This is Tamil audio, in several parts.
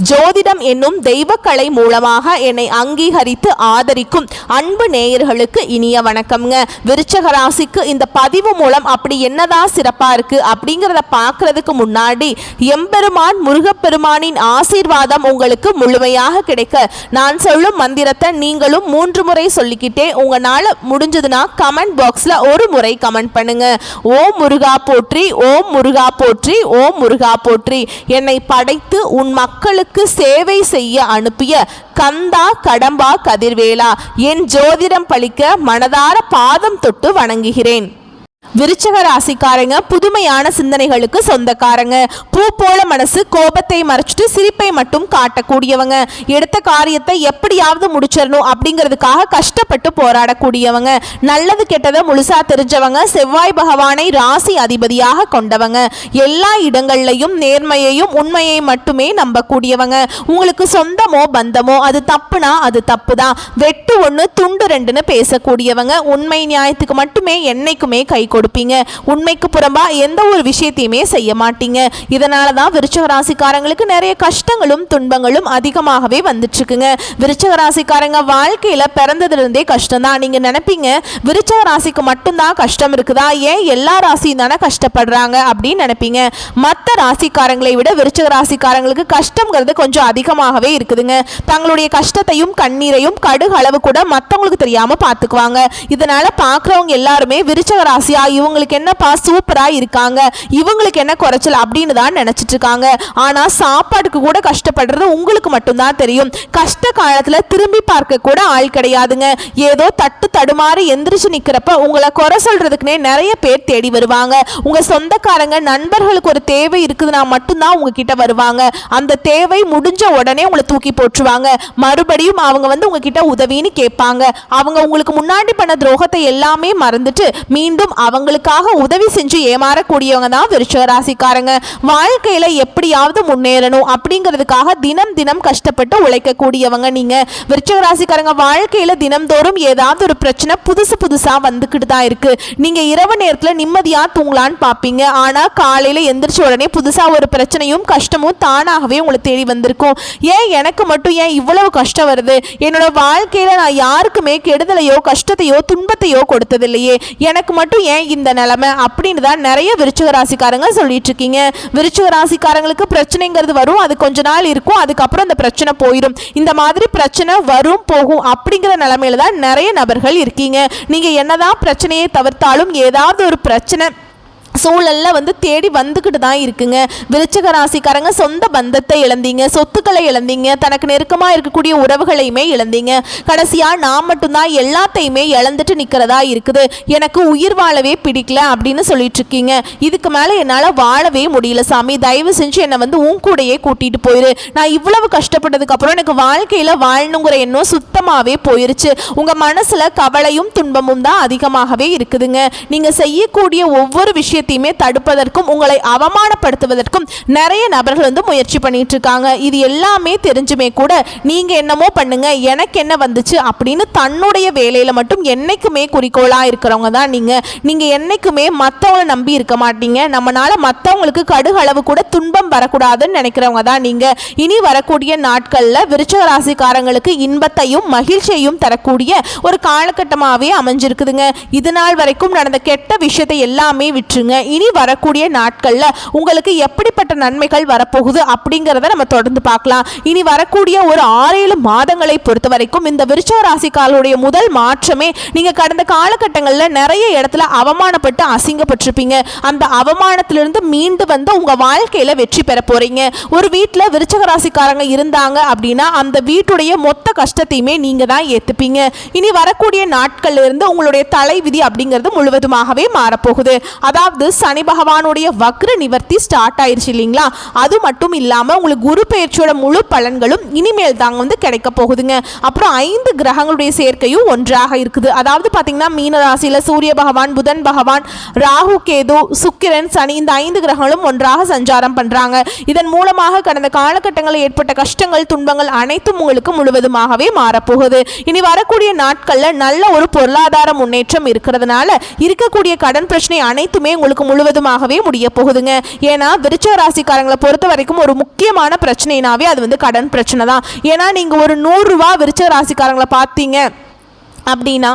ஜோதிடம் என்னும் தெய்வக்கலை மூலமாக என்னை அங்கீகரித்து ஆதரிக்கும் அன்பு நேயர்களுக்கு இனிய வணக்கம்ங்க. விருச்சக ராசிக்கு இந்த பதிவு மூலம் அப்படி என்னதான் சிறப்பா இருக்கு அப்படிங்கிறத பார்க்கறதுக்கு முன்னாடி எம்பெருமான் முருகப்பெருமானின் ஆசீர்வாதம் உங்களுக்கு முழுமையாக கிடைக்க நான் சொல்லும் மந்திரத்தை நீங்களும் 3 முறை சொல்லிக்கிட்டே உங்களால முடிஞ்சதுன்னா கமெண்ட் பாக்ஸ்ல ஒரு முறை கமெண்ட் பண்ணுங்க. ஓம் முருகா போற்றி, ஓம் முருகா போற்றி, ஓம் முருகா போற்றி. என்னை படைத்து உன் மக்களுக்கு சேவை செய்ய அனுப்பிய கந்தா கடம்பா கதிர்வேலா, என் ஜோதிடம் பழிக்க மனதார பாதம் தொட்டு வணங்குகிறேன். விருச்சக ராசிக்காரங்க புதுமையான சிந்தனைகளுக்கு சொந்தக்காரங்க. பூ போல மனசு, கோபத்தை மறைச்சிட்டு சிரிப்பை மட்டும் காட்டக்கூடியவங்க. எடுத்த காரியத்தை எப்படியாவது முடிச்சிடணும் அப்படிங்கிறதுக்காக கஷ்டப்பட்டு போராடக்கூடியவங்க. நல்லது கெட்டதை முழுசா தெரிஞ்சவங்க. செவ்வாய் பகவானை ராசி அதிபதியாக கொண்டவங்க. எல்லா இடங்கள்லையும் நேர்மையையும் உண்மையை மட்டுமே நம்பக்கூடியவங்க. உங்களுக்கு சொந்தமோ பந்தமோ அது தப்புனா அது தப்பு தான். வெட்டு 1 துண்டு 2ன்னு பேசக்கூடியவங்க. உண்மை நியாயத்துக்கு மட்டுமே என்னைக்குமே கை கொடுப்பீங்க. உண்மைக்கு புறம்பா எந்த ஒரு விஷயத்தையுமே செய்ய மாட்டீங்க. இதனால தான் விருச்சக ராசிக்காரங்களுக்கு நிறைய கஷ்டங்களும் துன்பங்களும் அதிகமாகவே வந்துட்டு இருக்குங்க. விருச்சக ராசிக்காரங்க வாழ்க்கையில பிறந்ததிலிருந்தே கஷ்டம் தான். நீங்க நினைப்பீங்க விருச்சக ராசிக்கு மட்டும்தான் கஷ்டம் இருக்குதா, ஏன் எல்லா ராசியும் தானே கஷ்டப்படுறாங்க அப்படின்னு நினைப்பீங்க. மற்ற ராசிக்காரங்களை விட விருச்சக ராசிக்காரங்களுக்கு கஷ்டம்ங்கிறது கொஞ்சம் அதிகமாகவே இருக்குதுங்க. தங்களுடைய கஷ்டத்தையும் கண்ணீரையும் கடுகு அளவு கூட மற்றவங்களுக்கு தெரியாம பார்த்துக்குவாங்க. இதனால பார்க்குறவங்க எல்லாருமே விருச்சக ராசியா இவங்களுக்கு என்னப்பா சூப்பரா இருக்காங்க, இவங்களுக்கு என்ன குறைச்சல் அப்படின்னு தான் நினைச்சிட்டு இருக்காங்க. ஆனா சாப்பாட்டுக்கு கூட கஷ்டப்படுறது உங்களுக்கு மட்டும்தான் தெரியும். கஷ்ட காலத்துல திரும்பி பார்க்க கூட ஆள் கிடையாதுங்க. ஏதோ தட்டு தடுமாறி எந்திரிச்சு நிக்கிறப்ப உங்களை குறை சொல்றதுக்குனே நிறைய பேர் தேடி வருவாங்க. உங்க சொந்தக்காரங்க நண்பர்களுக்கு ஒரு தேவை இருக்குதுன்னா மட்டும்தான் உங்ககிட்ட வருவாங்க. அந்த தேவை முடிஞ்ச உடனே உங்களை தூக்கி போட்டுருவாங்க. மறுபடியும் அவங்க உங்ககிட்ட உதவின்னு கேட்பாங்க. அவங்க உங்களுக்கு முன்னாடி பண்ண துரோகத்தை எல்லாமே மறந்துட்டு மீண்டும் அவங்களுக்காக உதவி செஞ்சு ஏமாறக்கூடியவங்க தான் விருச்சக ராசிக்காரங்க. வாழ்க்கையில எப்படியாவது முன்னேறணும் அப்படிங்கிறதுக்காக தினம் தினம் கஷ்டப்பட்டு உழைக்கக்கூடியவங்க நீங்க. விருச்சக ராசிக்காரங்க வாழ்க்கையில தினம்தோறும் ஏதாவது ஒரு பிரச்சனை புதுசா வந்துக்கிட்டு தான் இருக்கு. நீங்க இரவு நேரத்துல நிம்மதியா தூங்கலான்னு பார்ப்பீங்க. ஆனா காலையில எந்திரிச்ச உடனே புதுசா ஒரு பிரச்சனையும் கஷ்டமும் தானாகவே உங்களை தேடி வந்திருக்கும். ஏன் எனக்கு மட்டும் ஏன் இவ்வளவு கஷ்டம் வருது, என்னோட வாழ்க்கையில நான் யாருக்குமே கெடுதலையோ கஷ்டத்தையோ துன்பத்தையோ கொடுத்ததில்லையே, எனக்கு மட்டும் ஏன் இந்த நிலைமை அப்படின்னு தான் நிறைய விருச்சிக ராசிக்காரங்க சொல்லிட்டு இருக்கீங்க. விருச்சிக ராசிக்காரங்களுக்கு பிரச்சனைங்கிறது வரும், அது கொஞ்ச நாள் இருக்கும், அதுக்கப்புறம் அந்த பிரச்சனை போயிடும். இந்த மாதிரி பிரச்சனை வரும் போகும் அப்படிங்கிற நிலைமையில தான் நிறைய நபர்கள் இருக்கீங்க. நீங்க என்னதான் பிரச்சனையை தவிர்த்தாலும் ஏதாவது ஒரு பிரச்சனை சூழல்ல தேடி வந்துக்கிட்டு தான் இருக்குங்க. விருச்சிக ராசிக்காரங்க சொந்த பந்தத்தை இழந்தீங்க, சொத்துக்களை இழந்தீங்க, தனக்கு நெருக்கமாக இருக்கக்கூடிய உறவுகளையுமே இழந்தீங்க. கடைசியாக நான் மட்டும்தான் எல்லாத்தையுமே இழந்துட்டு நிற்கிறதா இருக்குது, எனக்கு உயிர் வாழவே பிடிக்கல அப்படின்னு சொல்லிட்டு இருக்கீங்க. இதுக்கு மேலே என்னால் வாழவே முடியல சாமி, தயவு செஞ்சு என்னை உன் கூடையே கூட்டிகிட்டு போயிரு. நான் இவ்வளவு கஷ்டப்பட்டதுக்கு அப்புறம் எனக்கு வாழ்க்கையில் வாழணுங்கிற எண்ணம் சுத்தமாகவே போயிருச்சு. உங்கள் மனசில் கவலையும் துன்பமும் தான் அதிகமாகவே இருக்குதுங்க. நீங்கள் செய்யக்கூடிய ஒவ்வொரு விஷயத்தையுமே தடுப்பதற்கும் உங்களை அவமானப்படுத்துவதற்கும் நிறைய நபர்கள் முயற்சி பண்ணிட்டு இருக்காங்க. இது எல்லாமே தெரிஞ்சுமே கூட நீங்க என்னமோ பண்ணுங்க, எனக்கு என்ன வந்துச்சு அப்படின்னு தன்னுடைய வேலையில மட்டும் என்னைக்குமே குறிக்கோளா இருக்கிறவங்க தான் நீங்க. நீங்க என்னைக்குமே மற்றவங்களை நம்பி இருக்க மாட்டீங்க. நம்மளால மற்றவங்களுக்கு கடுகு அளவு கூட துன்பம் வரக்கூடாதுன்னு நினைக்கிறவங்க தான் நீங்க. இனி வரக்கூடிய நாட்கள்ல விருச்சிக ராசிக்காரங்களுக்கு இன்பத்தையும் மகிழ்ச்சியையும் தரக்கூடிய ஒரு காலகட்டமாகவே அமைஞ்சிருக்குதுங்க. இது நாள் வரைக்கும் நடந்த கெட்ட விஷயத்தை எல்லாமே விட்டுருங்க. இனி வரக்கூடிய நாட்கள்ல உங்களுக்கு எப்படிப்பட்ட நன்மைகள் வரப்போகுது அப்படிங்கிறத நம்ம தொடர்ந்து பார்க்கலாம். இனி வரக்கூடிய ஒரு 6-7 மாதங்களை பொறுத்த வரைக்கும் இந்த விருச்சிக ராசிக்காரருடைய முதல் மாற்றமே நீங்க கடந்த காலகட்டங்களில் நிறைய இடத்துல அவமானப்பட்டு அசிங்கப்பட்டிருப்பீங்க. அந்த அவமானத்திலிருந்து மீண்டு வந்து உங்க வாழ்க்கையில வெற்றி பெற போறீங்க. ஒரு வீட்டில் விருச்சிக ராசிக்காரங்க இருந்தாங்க அப்படின்னா அந்த வீட்டுடைய மொத்த கஷ்டத்தையுமே நீங்க தான் ஏத்துப்பீங்க. இனி வரக்கூடிய நாட்கள்ல இருந்து உங்களுடைய தலைவிதி அப்படிங்கிறது முழுவதுமாகவே மாறப்போகுது. அதாவது சனி பகவானுடைய வக்ர நிவர்த்தி ஸ்டார்ட் ஆயிருச்சு இல்லைங்களா? அது மட்டும் இல்லாம உங்களுக்கு குரு பெயர்ச்சியோட முழு பலன்களும் இனிமேல் தாங்க கிடைக்க போகுதுங்க. அப்புறம் 5 கிரகங்களுடைய சேர்க்கையும் ஒன்றாக இருக்குது. அதாவது பாத்தீங்கன்னா மீன ராசியில சூரிய பகவான், புதன் பகவான், ராகு, கேது, சுக்கிரன், சனி இந்த 5 கிரகங்களும் ஒன்றாக சஞ்சாரம் பண்றாங்க. இதன் மூலமாக கடந்த காலகட்டங்களில் ஏற்பட்ட கஷ்டங்கள் துன்பங்கள் அனைத்தும் உங்களுக்கு முழுவதுமாகவே மாறப்போகுது. இனி வரக்கூடிய நாட்கள்ல நல்ல ஒரு பொருளாதார முன்னேற்றம் இருக்கிறதுனால இருக்கக்கூடிய கடன் பிரச்சனை அனைத்துமே உங்களுக்கு உங்களுக்கு முழுவதுமாகவே முடிய போகுதுங்க. ஏன்னா விருச்சிக ராசிக்காரங்களை பொறுத்த வரைக்கும் ஒரு முக்கியமான பிரச்சனைனாவே அது வந்து கடன் பிரச்சனை தான். ஏன்னா நீங்கள் ஒரு 100 ரூபா விருச்சிக ராசிக்காரங்களை பார்த்தீங்க அப்படின்னா,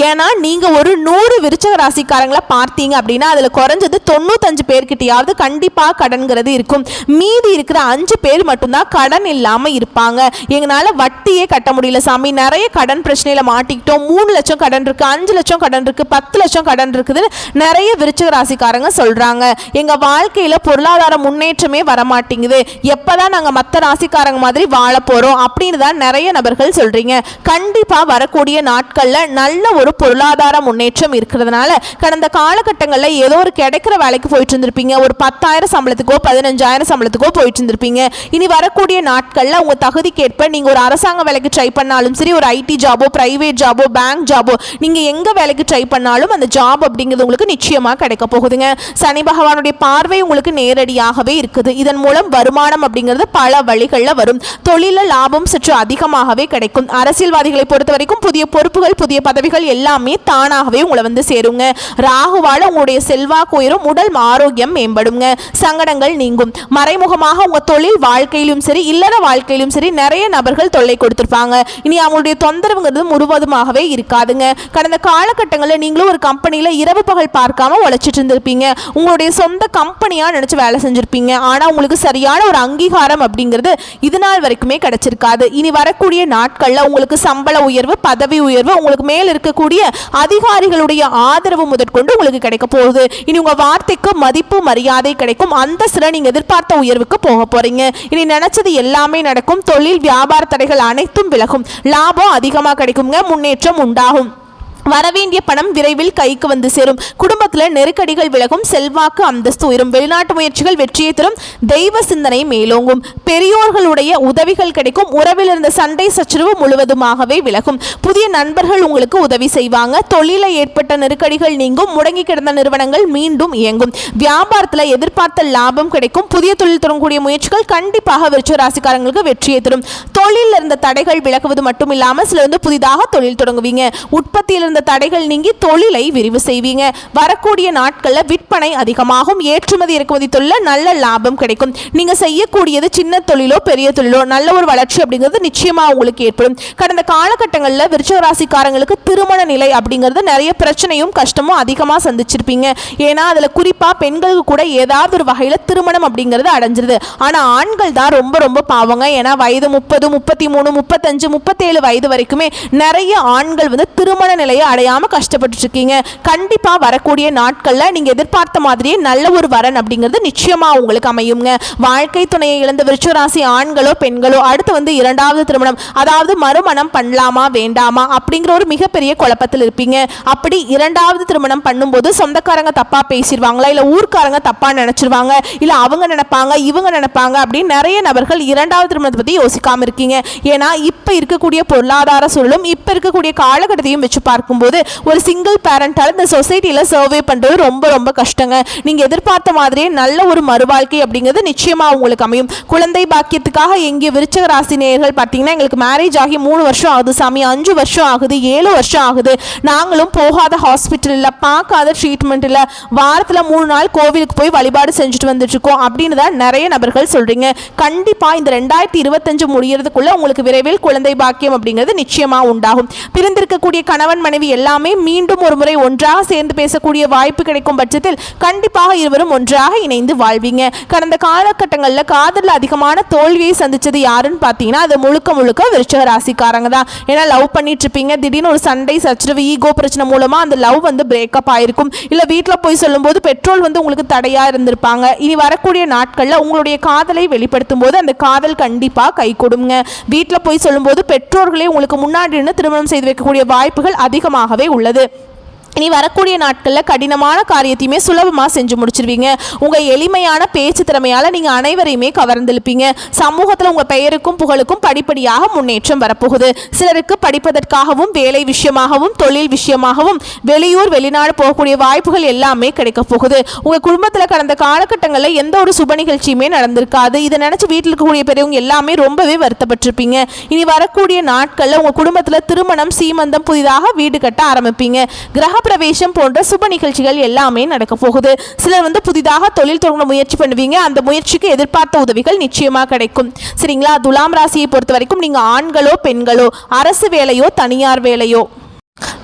ஏன்னா நீங்கள் ஒரு 100 விருச்சிக ராசிக்காரங்களை பார்த்தீங்க அப்படின்னா அதில் குறைஞ்சது 95 பேர்கிட்டையாவது கண்டிப்பாக கடன்கிறது இருக்கும். மீதி இருக்கிற 5 பேர் மட்டும்தான் கடன் இல்லாமல் இருப்பாங்க. எங்களால் வட்டியே கட்ட முடியல சாமி, நிறைய கடன் பிரச்சனையில் மாட்டிக்கிட்டோம், 3 லட்சம் கடன் இருக்குது, 5 லட்சம் கடன் இருக்குது, 10 லட்சம் கடன் இருக்குதுன்னு நிறைய விருச்சிக ராசிக்காரங்க சொல்கிறாங்க. எங்கள் வாழ்க்கையில் பொருளாதார முன்னேற்றமே வரமாட்டேங்குது, எப்போ தான் நாங்கள் மற்ற ராசிக்காரங்க மாதிரி வாழ போகிறோம் அப்படின்னு தான் நிறைய நபர்கள் சொல்கிறீங்க. கண்டிப்பாக வரக்கூடிய நாட்களில் நல்ல ஒரு பொருளாதார முன்னேற்றம் இருக்கிறதுனால கடந்த காலகட்டங்களில் ஏதோ ஒரு கிடைக்கிற வேலைக்கு போயிட்டு இருந்திருப்பீங்க, ஒரு 10,000 சம்பளத்துக்கோ 15,000 சம்பளத்துக்கோ போயிட்டு இருந்திருப்பீங்க. இனி வரக்கூடிய நாட்களில் உங்கள் தகுதிக்கேற்ப நீங்கள் ஒரு அரசாங்க வேலைக்கு ட்ரை பண்ணாலும் சரி, ஒரு ஐடி ஜாபோ, பிரைவேட் ஜாபோ, பேங்க் ஜாபோ, நீங்கள் எங்கே வேலைக்கு ட்ரை பண்ணாலும் அந்த ஜாப் அப்படிங்கிறது உங்களுக்கு நிச்சயமாக கிடைக்க போகுதுங்க. சனி பகவானுடைய பார்வை உங்களுக்கு நேரடியாகவே இருக்குது. இதன் மூலம் வருமானம் அப்படிங்கிறது பல வழிகளில் வரும். தொழில லாபம் சற்று அதிகமாகவே கிடைக்கும். அரசியல்வாதிகளை பொறுத்த வரைக்கும் புதிய பொறுப்புகள், புதிய பதவிகள் எல்லாமே தானாகவே உங்களை வந்து சேருங்க. ராகுவால உங்களுடைய செல்வாக்கு உயரும், உடல் ஆரோக்கியம் மேம்படுங்க, சங்கடங்கள் நீங்கும். மறைமுகமாக உங்க தொழில் வாழ்க்கையிலும் சரி, இல்லற வாழ்க்கையிலும் சரி நிறைய நபர்கள் தொல்லை கொடுத்திருப்பாங்க. இனி அவங்களுடைய தொந்தரவுங்கிறது முழுவதுமாகவே இருக்காதுங்க. கடந்த காலகட்டங்களில் நீங்களும் ஒரு கம்பெனியில் இரவு பகல் பார்க்காம உழைச்சிட்டு இருந்திருப்பீங்க, உங்களுடைய சொந்த கம்பெனியா நினைச்சு வேலை செஞ்சிருப்பீங்க. ஆனா உங்களுக்கு சரியான ஒரு அங்கீகாரம் அப்படிங்கிறது இது நாள் வரைக்குமே கிடைச்சிருக்காது. இனி வரக்கூடிய நாட்கள்ல உங்களுக்கு சம்பள உயர்வு, பதவி உயர்வு, உங்களுக்கு மேல் இருக்கக்கூடிய அதிகாரிகளுடைய ஆதரவு முதற்கொண்டு உங்களுக்கு கிடைக்க போகுது. இனி உங்க வார்த்தைக்கு மதிப்பு மரியாதை கிடைக்கும். அந்த சில நீங்க எதிர்பார்த்த உயர்வுக்கு போக போறீங்க. இனி நினைச்சது எல்லாமே நடக்கும். தொழில் வியாபார தடைகள் அனைத்தும் விலகும். லாபம் அதிகமாக கிடைக்குங்க. முன்னேற்றம் உண்டாகும். வரவேண்டிய பணம் விரைவில் கைக்கு வந்து சேரும். குடும்பத்தில் நெருக்கடிகள் விலகும். செல்வாக்கு அந்தஸ்து உயரும். வெளிநாட்டு முயற்சிகள் வெற்றியை தரும். தெய்வ சிந்தனை மேலோங்கும். பெரியோர்களுடைய உதவிகள் கிடைக்கும். உறவில் இருந்த சண்டை சச்சரவு முழுவதுமாகவே விலகும். புதிய நண்பர்கள் உங்களுக்கு உதவி செய்வாங்க. தொழில ஏற்பட்ட நெருக்கடிகள் நீங்கும். முடங்கி கிடந்த நிறுவனங்கள் மீண்டும் இயங்கும். வியாபாரத்தில் எதிர்பார்த்த லாபம் கிடைக்கும். புதிய தொழில் தொடங்கக்கூடிய முயற்சிகள் கண்டிப்பாக விருச்சிக ராசிக்காரங்களுக்கு வெற்றியை தரும். தொழிலில் இருந்த தடைகள் விலகுவது மட்டும் இல்லாமல் சிலர் வந்து புதிதாக தொழில் தொடங்குவீங்க. உற்பத்தியில் இந்த தடைகள் நீங்கி தொழிலை விரிவு செய்வீங்க. வரக்கூடிய நாட்களில் விற்பனை அதிகமாகும். ஏற்றுமதி இறக்குமதி தொழில நல்ல லாபம் கிடைக்கும். நீங்க செய்யக்கூடியது சின்ன தொழிலோ பெரிய தொழிலோ நல்ல ஒரு வளர்ச்சி அப்படிங்கிறது நிச்சயமா உங்களுக்கு ஏற்படும். கடந்த காலகட்டங்களில் விருச்சிக ராசிக்காரங்களுக்கு திருமண நிலை அப்படிங்கிறது நிறைய பிரச்சனையும் கஷ்டமும் அதிகமாக சந்திச்சிருப்பீங்க. ஏன்னா அதில் குறிப்பாக பெண்களுக்கு கூட ஏதாவது ஒரு வகையில் திருமணம் அப்படிங்கிறது அடைஞ்சிருது. ஆனால் ஆண்கள் தான் ரொம்ப ரொம்ப பாவங்க. ஏன்னா வயது 30, 33, 35, 37 வயது வரைக்குமே நிறைய ஆண்கள் வந்து திருமண நிலையை அடையாம கஷ்டப்பட்டு இருக்கீங்க. கண்டிப்பா வரக்கூடிய நாட்கள்ல நீங்க எதிர்பார்த்த மாதிரியே நல்ல ஒரு வரன் அப்படிங்கிறது நிச்சயமா உங்களுக்கு அமையுங்க. வாழ்க்கை துணையை இழந்த விருச்சிக ராசி ஆண்களோ பெண்களோ அடுத்து வந்து 2வது திருமணம், அதாவது மறுமணம் பண்ணலாமா வேண்டாமா அப்படிங்கிற ஒரு மிகப்பெரிய குழப்பத்தில் இருப்பீங்க. அப்படி 2வது திருமணம் பண்ணும்போது சொந்தக்காரங்க தப்பா பேசிடுவாங்களா, இல்ல ஊர்க்காரங்க தப்பா நினைச்சிருவாங்க, இல்ல அவங்க நினைப்பாங்க இவங்க நினைப்பாங்க அப்படின்னு நிறைய நபர்கள் 2வது திருமணத்தை பத்தி யோசிக்காம இருக்கீங்க. ஏன்னா இப்ப இருக்கக்கூடிய பொருளாதார சூழலும் இப்ப இருக்கக்கூடிய காலகட்டத்தையும் வச்சு பார்க்கும்போது ஒரு சிங்கிள் பேரண்டால் இந்த சொசைட்டியில் சர்வே பண்ணுறது ரொம்ப ரொம்ப கஷ்டங்க. நீங்கள் எதிர்பார்த்த மாதிரியே நல்ல ஒரு மறுவாழ்க்கை அப்படிங்கிறது நிச்சயமாக உங்களுக்கு அமையும். குழந்தை பாக்கியத்துக்காக எங்கே விருச்சிக ராசி நேயர்கள் பார்த்தீங்கன்னா எங்களுக்கு மேரேஜ் ஆகி 3 வருஷம் ஆகுது சாமி, 5 வருஷம் ஆகுது, 7 வருஷம் ஆகுது, நாங்களும் போகாத ஹாஸ்பிட்டல் இல்லை, பார்க்காத ட்ரீட்மெண்ட் இல்லை, வாரத்தில் 3 நாள் கோவிலுக்கு போய் வழிபாடு செஞ்சுட்டு வந்துட்டு இருக்கோம் அப்படின்னு தான் நிறைய நபர்கள் சொல்கிறீங்க. கண்டிப்பாக இந்த 2025 முடியறதுக்குள்ள உங்களுக்கு விரைவில் குழந்தை பாக்கியம் அப்படிங்கிறது நிச்சயமாக உண்டாகும். பிரிந்திருக்கக்கூடிய கணவன் மனைவி எல்லாமே மீண்டும் ஒரு முறை ஒன்றாக சேர்ந்து பேசக்கூடிய வாய்ப்பு கிடைக்கும் பட்சத்தில் கண்டிப்பாக இருவரும் ஒன்றாக இணைந்து வாழ்வீங்க. கடந்த காலகட்டங்களில் காதலில் அதிகமான தோல்வியை சந்திச்சது யாருன்னு பார்த்தீங்கன்னா அது முழுக்க முழுக்க விருச்சிக ராசிக்காரங்க தான். ஏன்னா லவ் பண்ணிட்டு இருப்பீங்க, திடீர்னு ஒரு சண்டை சச்சரவு ஈகோ பிரச்சனை மூலமா அந்த லவ் வந்து பிரேக்கப் ஆயிருக்கும். இல்லை வீட்டில் போய் சொல்லும்போது பெட்ரோல் வந்து உங்களுக்கு தடையா இருந்திருப்பாங்க. இனி வரக்கூடிய நாட்களில் உங்களுடைய காதலை வெளிப்படுத்தும் போது அந்த காதல் கண்டிப்பாக கை கொடுங்க. வீட்டில் போய் சொல்லும்போது பெற்றோர்களே உங்களுக்கு முன்னாடி இருந்து திருமணம் செய்து வைக்கக்கூடிய வாய்ப்புகள் அதிகமாகவே உள்ளது. இனி வரக்கூடிய நாட்களில் கடினமான காரியத்தையுமே சுலபமாக செஞ்சு முடிச்சிருவீங்க. உங்கள் எளிமையான பேச்சு திறமையால் நீங்கள் அனைவரையுமே கவர்ந்திருப்பீங்க. சமூகத்தில் உங்கள் பெயருக்கும் புகழுக்கும் படிப்படியாக முன்னேற்றம் வரப்போகுது. சிலருக்கு படிப்பதற்காகவும் வேலை விஷயமாகவும் தொழில் விஷயமாகவும் வெளியூர் வெளிநாடு போகக்கூடிய வாய்ப்புகள் எல்லாமே கிடைக்க போகுது. உங்கள் குடும்பத்தில் கடந்த காலகட்டங்களில் எந்த ஒரு சுப நிகழ்ச்சியுமே நடந்திருக்காது. இதை நினச்சி வீட்டில் இருக்கக்கூடிய பெரியவங்க எல்லாமே ரொம்பவே வருத்தப்பட்டிருப்பீங்க. இனி வரக்கூடிய நாட்களில் உங்கள் குடும்பத்தில் திருமணம் சீமந்தம் புதிதாக வீடு கட்ட ஆரம்பிப்பீங்க. கிரக கிரகப்பிரவேசம் போன்ற சுப நிகழ்ச்சிகள் எல்லாமே நடக்க போகுது. சிலர் வந்து புதிதாக தொழில் தொடங்க முயற்சி பண்ணுவீங்க. அந்த முயற்சிக்கு எதிர்பார்த்த உதவிகள் நிச்சயமா கிடைக்கும். சரிங்களா? துலாம் ராசியை பொறுத்த வரைக்கும் நீங்க ஆண்களோ பெண்களோ, அரசு வேலையோ தனியார் வேலையோ,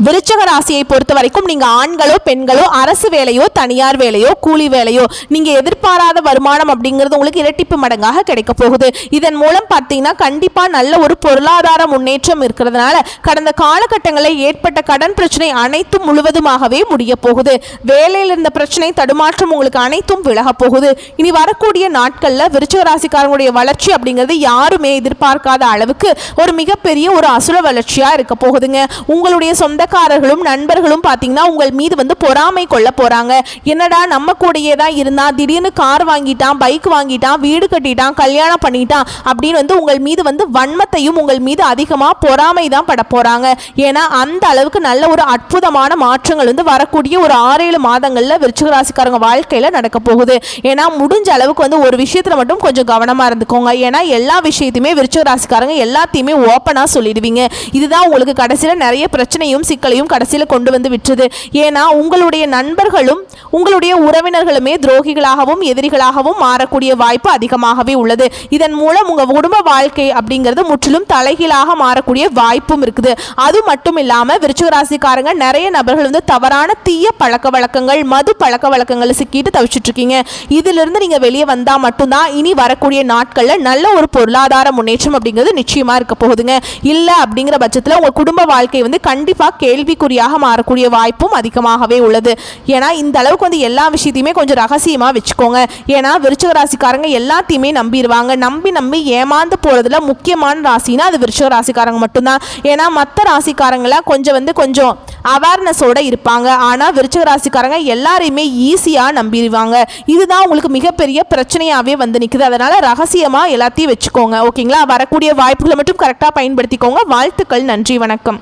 விருச்சக ராசியை பொறுத்த வரைக்கும் நீங்க ஆண்களோ பெண்களோ, அரசு வேலையோ தனியார் வேலையோ கூலி வேலையோ, நீங்க எதிர்பாராத வருமானம் அப்படிங்கிறது உங்களுக்கு இரட்டிப்பு மடங்காக கிடைக்க போகுது. இதன் மூலம் பார்த்தீங்கன்னா கண்டிப்பா நல்ல ஒரு பொருளாதார முன்னேற்றம் இருக்கிறதுனால கடந்த காலகட்டங்களில் ஏற்பட்ட கடன் பிரச்சனை அனைத்தும் முழுவதுமாகவே முடிய போகுது. வேலையில் இருந்த பிரச்சனை தடுமாற்றம் உங்களுக்கு அனைத்தும் விலக போகுது. இனி வரக்கூடிய நாட்கள்ல விருச்சக ராசிக்காரங்களுடைய வளர்ச்சி அப்படிங்கிறது யாருமே எதிர்பார்க்காத அளவுக்கு ஒரு மிகப்பெரிய ஒரு அசுர வளர்ச்சியா இருக்க போகுதுங்க. உங்களுடைய சொந்தக்காரர்களும் நண்பர்களும் பார்த்தீங்கன்னா உங்கள் மீது வந்து பொறாமை கொள்ள போறாங்க. என்னடா நம்ம கூடயே தான் இருந்தா, திடீர்னு கார் வாங்கிட்டான், பைக் வாங்கிட்டான், வீடு கட்டிட்டான், கல்யாணம் பண்ணிட்டான் அப்படின்னு வந்து உங்கள் மீது வந்து வன்மத்தையும் உங்கள் மீது அதிகமாக பொறாமை தான் பட போறாங்க. ஏன்னா அந்த அளவுக்கு நல்ல ஒரு அற்புதமான மாற்றங்கள் வந்து வரக்கூடிய ஒரு 6-7 மாதங்கள்ல விருச்சிக ராசிக்காரங்க வாழ்க்கையில நடக்க போகுது. ஏன்னா முடிஞ்ச அளவுக்கு வந்து ஒரு விஷயத்துல மட்டும் கொஞ்சம் கவனமா இருந்துக்கோங்க. ஏன்னா எல்லா விஷயத்தையுமே விருச்சிக ராசிக்காரங்க எல்லாத்தையுமே ஓப்பனா சொல்லிடுவீங்க. இதுதான் உங்களுக்கு கடைசியில நிறைய பிரச்சனையும் சிக்கலையும் கடைசியில் கொண்டு வந்து விட்டுருது. ஏன்னா உங்களுடைய நண்பர்களும் உங்களுடைய உறவினர்களுமே துரோகிகளாகவும் எதிரிகளாகவும் மாறக்கூடிய வாய்ப்பு அதிகமாகவே உள்ளது. இதன் மூலம் உங்க குடும்ப வாழ்க்கை அப்படிங்கிறது முற்றிலும் தலைகீழாக மாறக்கூடிய வாய்ப்பும் இருக்குது. அது மட்டும் இல்லாம விருச்சிக ராசிக்காரங்க நிறைய நபர்கள் வந்து தவறான தீய பழக்க வழக்கங்கள், மது பழக்க வழக்கங்களை சிக்கிட்டு தவிச்சிட்டு இருக்கீங்க. இதிலிருந்து நீங்க வெளியே வந்தா மட்டும்தான் இனி வரக்கூடிய நாட்கள்ல நல்ல ஒரு பொருளாதார முன்னேற்றம் அப்படிங்கிறது நிச்சயமா இருக்க போகுதுங்க. இல்ல அப்படிங்கிற பட்சத்தில் உங்க குடும்ப வாழ்க்கை வந்து கண்டிப்பா கேள்விக்குறியாக மாறக்கூடிய வாய்ப்பும் அதிகமாகவே உள்ளது. ஏன்னா இந்த அளவுக்கு வந்து எல்லா விஷயத்தையுமே கொஞ்சம் ரகசியமா வச்சுக்கோங்க. ஏன்னா விருச்சிக ராசிக்காரங்க எல்லாத்தையுமே நம்பிடுவாங்க. நம்பி ஏமாந்து போறதுல முக்கியமான ராசினா அது விருச்சிக ராசிக்காரங்க மட்டும்தான். ஏன்னா மற்ற ராசிக்காரங்கள கொஞ்சம் அவேர்னஸோட இருப்பாங்க. ஆனா விருச்சிக ராசிக்காரங்க எல்லாரையுமே ஈஸியா நம்பிடுவாங்க. இதுதான் உங்களுக்கு மிகப்பெரிய பிரச்சனையாவே வந்து நிக்குது. அதனால ரகசியமா எல்லாத்தையும் வச்சுக்கோங்க. ஓகேங்களா? வரக்கூடிய வாய்ப்புகளை மட்டும் கரெக்டா பயன்படுத்திக்கோங்க. வாழ்த்துக்கள். நன்றி. வணக்கம்.